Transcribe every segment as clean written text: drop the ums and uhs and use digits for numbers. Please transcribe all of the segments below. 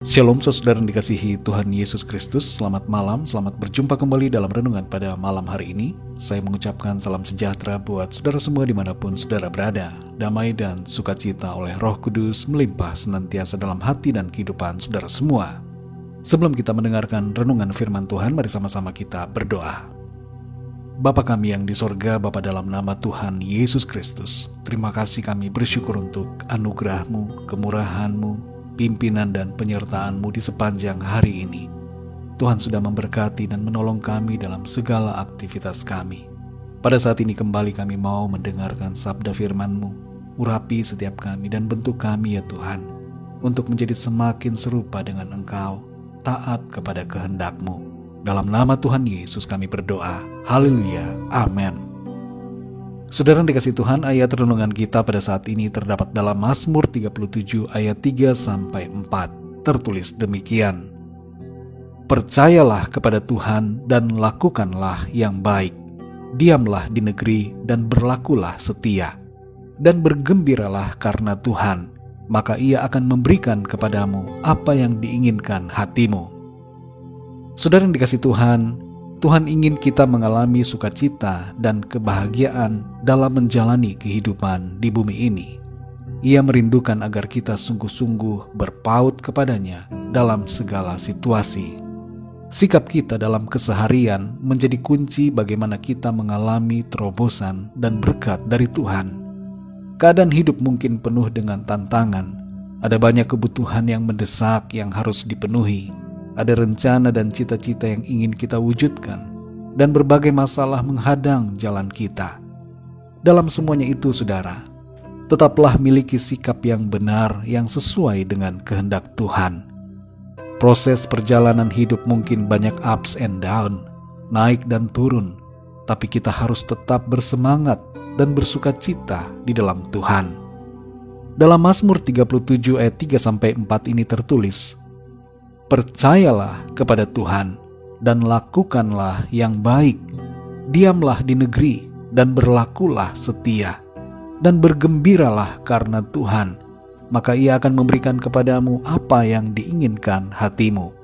Shalom saudara yang dikasihi Tuhan Yesus Kristus. Selamat malam, selamat berjumpa kembali dalam renungan pada malam hari ini. Saya mengucapkan salam sejahtera buat saudara semua dimanapun saudara berada. Damai dan sukacita oleh Roh Kudus melimpah senantiasa dalam hati dan kehidupan saudara semua. Sebelum kita mendengarkan renungan firman Tuhan, mari sama-sama kita berdoa. Bapa kami yang di sorga, Bapa dalam nama Tuhan Yesus Kristus, terima kasih kami bersyukur untuk anugerah-Mu, kemurahan-Mu, pimpinan dan penyertaan-Mu di sepanjang hari ini. Tuhan sudah memberkati dan menolong kami dalam segala aktivitas kami. Pada saat ini kembali kami mau mendengarkan sabda firman-Mu. Urapi setiap kami dan bentuk kami ya Tuhan, untuk menjadi semakin serupa dengan Engkau, taat kepada kehendak-Mu. Dalam nama Tuhan Yesus kami berdoa. Haleluya. Amin. Saudara yang dikasihi Tuhan, ayat renungan kita pada saat ini terdapat dalam Mazmur 37 ayat 3-4. Tertulis demikian: Percayalah kepada Tuhan dan lakukanlah yang baik. Diamlah di negeri dan berlakulah setia. Dan bergembiralah karena Tuhan, maka Ia akan memberikan kepadamu apa yang diinginkan hatimu. Saudara yang dikasihi Tuhan, Tuhan ingin kita mengalami sukacita dan kebahagiaan dalam menjalani kehidupan di bumi ini. Ia merindukan agar kita sungguh-sungguh berpaut kepadanya dalam segala situasi. Sikap kita dalam keseharian menjadi kunci bagaimana kita mengalami terobosan dan berkat dari Tuhan. Keadaan hidup mungkin penuh dengan tantangan. Ada banyak kebutuhan yang mendesak yang harus dipenuhi. Ada rencana dan cita-cita yang ingin kita wujudkan, dan berbagai masalah menghadang jalan kita. Dalam semuanya itu, saudara, tetaplah miliki sikap yang benar yang sesuai dengan kehendak Tuhan. Proses perjalanan hidup mungkin banyak ups and down, naik dan turun, tapi kita harus tetap bersemangat dan bersukacita di dalam Tuhan. Dalam Mazmur 37 ayat 3-4 ini tertulis, Percayalah kepada Tuhan dan lakukanlah yang baik. Diamlah di negeri dan berlakulah setia. Dan bergembiralah karena Tuhan, maka Ia akan memberikan kepadamu apa yang diinginkan hatimu.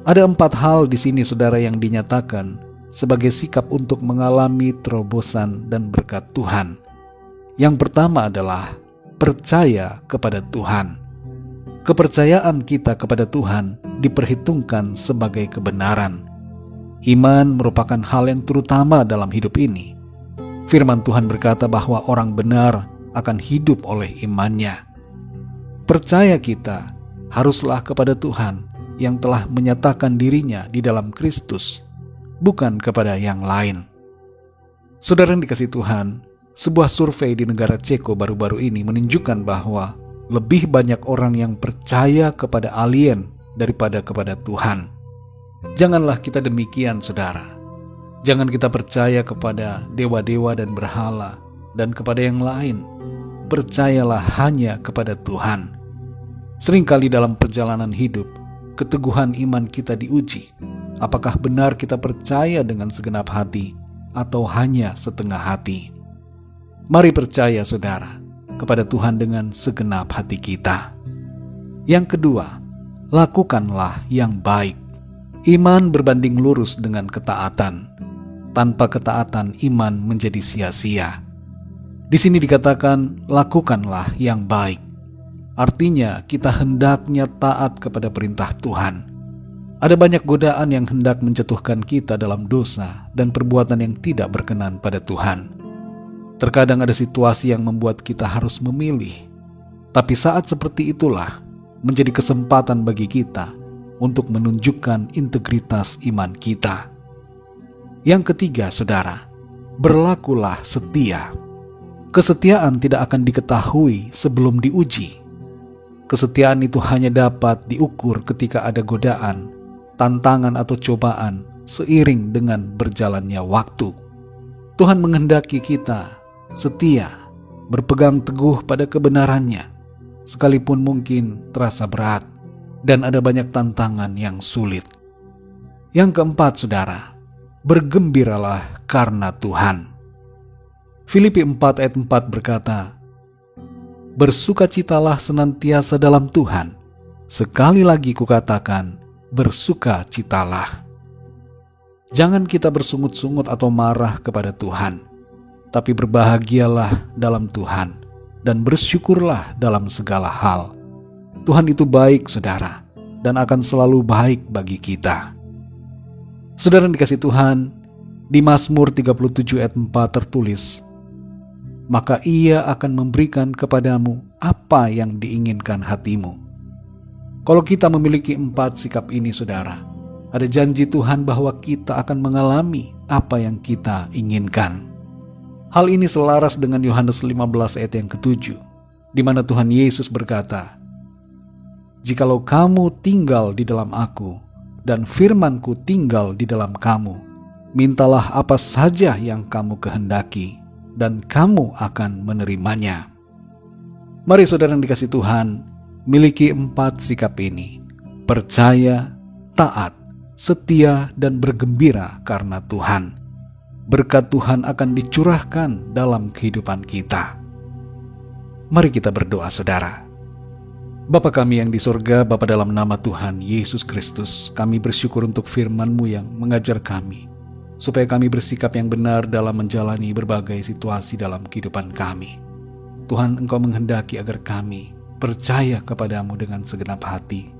Ada 4 hal di sini saudara yang dinyatakan sebagai sikap untuk mengalami terobosan dan berkat Tuhan. Yang pertama adalah percaya kepada Tuhan. Kepercayaan kita kepada Tuhan diperhitungkan sebagai kebenaran. Iman merupakan hal yang terutama dalam hidup ini. Firman Tuhan berkata bahwa orang benar akan hidup oleh imannya. Percaya kita haruslah kepada Tuhan yang telah menyatakan dirinya di dalam Kristus, bukan kepada yang lain. Saudara yang dikasihi Tuhan, sebuah survei di negara Ceko baru-baru ini menunjukkan bahwa lebih banyak orang yang percaya kepada alien daripada kepada Tuhan. Janganlah kita demikian, saudara. Jangan kita percaya kepada dewa-dewa dan berhala dan kepada yang lain. Percayalah hanya kepada Tuhan. Seringkali dalam perjalanan hidup, keteguhan iman kita diuji. Apakah benar kita percaya dengan segenap hati atau hanya setengah hati? Mari percaya, saudara, kepada Tuhan dengan segenap hati kita. Yang kedua, lakukanlah yang baik. Iman berbanding lurus dengan ketaatan. Tanpa ketaatan, iman menjadi sia-sia. Di sini dikatakan, lakukanlah yang baik. Artinya, kita hendaknya taat kepada perintah Tuhan. Ada banyak godaan yang hendak menjatuhkan kita dalam dosa dan perbuatan yang tidak berkenan pada Tuhan. Terkadang ada situasi yang membuat kita harus memilih. Tapi saat seperti itulah menjadi kesempatan bagi kita untuk menunjukkan integritas iman kita. Yang ketiga, saudara, berlakulah setia. Kesetiaan tidak akan diketahui sebelum diuji. Kesetiaan itu hanya dapat diukur ketika ada godaan, tantangan atau cobaan seiring dengan berjalannya waktu. Tuhan menghendaki kita setia, berpegang teguh pada kebenarannya, sekalipun mungkin terasa berat dan ada banyak tantangan yang sulit. Yang keempat, saudara, bergembiralah karena Tuhan. Filipi 4 ayat 4 berkata, Bersukacitalah senantiasa dalam Tuhan. Sekali lagi kukatakan, bersukacitalah. Jangan kita bersungut-sungut atau marah kepada Tuhan, tapi berbahagialah dalam Tuhan dan bersyukurlah dalam segala hal. Tuhan itu baik, saudara, dan akan selalu baik bagi kita. Saudara yang dikasihi Tuhan, di Mazmur 37 ayat 4 tertulis, maka Ia akan memberikan kepadamu apa yang diinginkan hatimu. Kalau kita memiliki 4 sikap ini, saudara, ada janji Tuhan bahwa kita akan mengalami apa yang kita inginkan. Hal ini selaras dengan Yohanes 15 ayat yang ke-7, di mana Tuhan Yesus berkata, "Jikalau kamu tinggal di dalam Aku, dan firman-Ku tinggal di dalam kamu, mintalah apa saja yang kamu kehendaki, dan kamu akan menerimanya." Mari saudara yang dikasihi Tuhan, miliki 4 sikap ini: percaya, taat, setia, dan bergembira karena Tuhan. Berkat Tuhan akan dicurahkan dalam kehidupan kita. Mari kita berdoa, saudara. Bapa kami yang di surga, Bapa, dalam nama Tuhan Yesus Kristus, kami bersyukur untuk firman-Mu yang mengajar kami, supaya kami bersikap yang benar dalam menjalani berbagai situasi dalam kehidupan kami. Tuhan, Engkau menghendaki agar kami percaya kepadamu dengan segenap hati,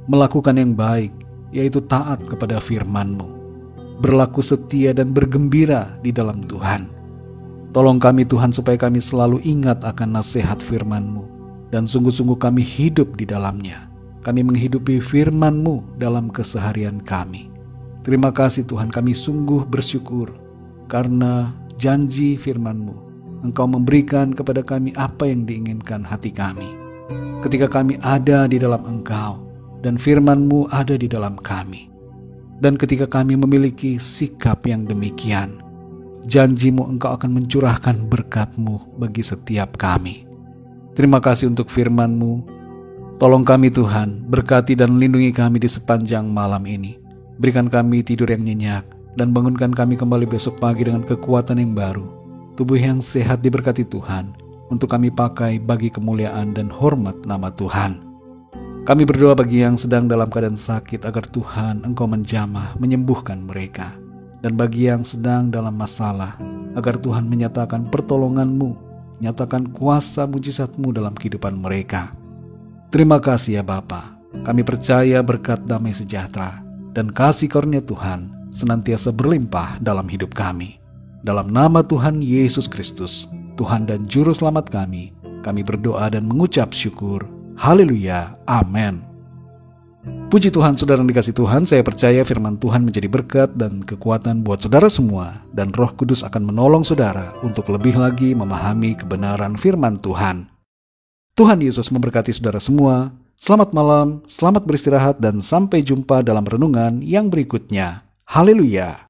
melakukan yang baik, yaitu taat kepada firman-Mu, berlaku setia dan bergembira di dalam Tuhan. Tolong kami Tuhan supaya kami selalu ingat akan nasihat firman-Mu, dan sungguh-sungguh kami hidup di dalamnya. Kami menghidupi firman-Mu dalam keseharian kami. Terima kasih Tuhan, kami sungguh bersyukur karena janji firman-Mu. Engkau memberikan kepada kami apa yang diinginkan hati kami. Ketika kami ada di dalam Engkau, dan firman-Mu ada di dalam kami. Dan ketika kami memiliki sikap yang demikian, janji-Mu Engkau akan mencurahkan berkat-Mu bagi setiap kami. Terima kasih untuk firman-Mu. Tolong kami Tuhan, berkati dan lindungi kami di sepanjang malam ini. Berikan kami tidur yang nyenyak, dan bangunkan kami kembali besok pagi dengan kekuatan yang baru. Tubuh yang sehat diberkati Tuhan, untuk kami pakai bagi kemuliaan dan hormat nama Tuhan. Kami berdoa bagi yang sedang dalam keadaan sakit agar Tuhan Engkau menjamah, menyembuhkan mereka. Dan bagi yang sedang dalam masalah, agar Tuhan menyatakan pertolongan-Mu, nyatakan kuasa mujizat-Mu dalam kehidupan mereka. Terima kasih ya Bapa. Kami percaya berkat damai sejahtera dan kasih karunia Tuhan senantiasa berlimpah dalam hidup kami. Dalam nama Tuhan Yesus Kristus, Tuhan dan Juru Selamat kami berdoa dan mengucap syukur. Haleluya, amin. Puji Tuhan, saudara yang dikasihi Tuhan, saya percaya firman Tuhan menjadi berkat dan kekuatan buat saudara semua, dan Roh Kudus akan menolong saudara untuk lebih lagi memahami kebenaran firman Tuhan. Tuhan Yesus memberkati saudara semua. Selamat malam, selamat beristirahat, dan sampai jumpa dalam renungan yang berikutnya. Haleluya.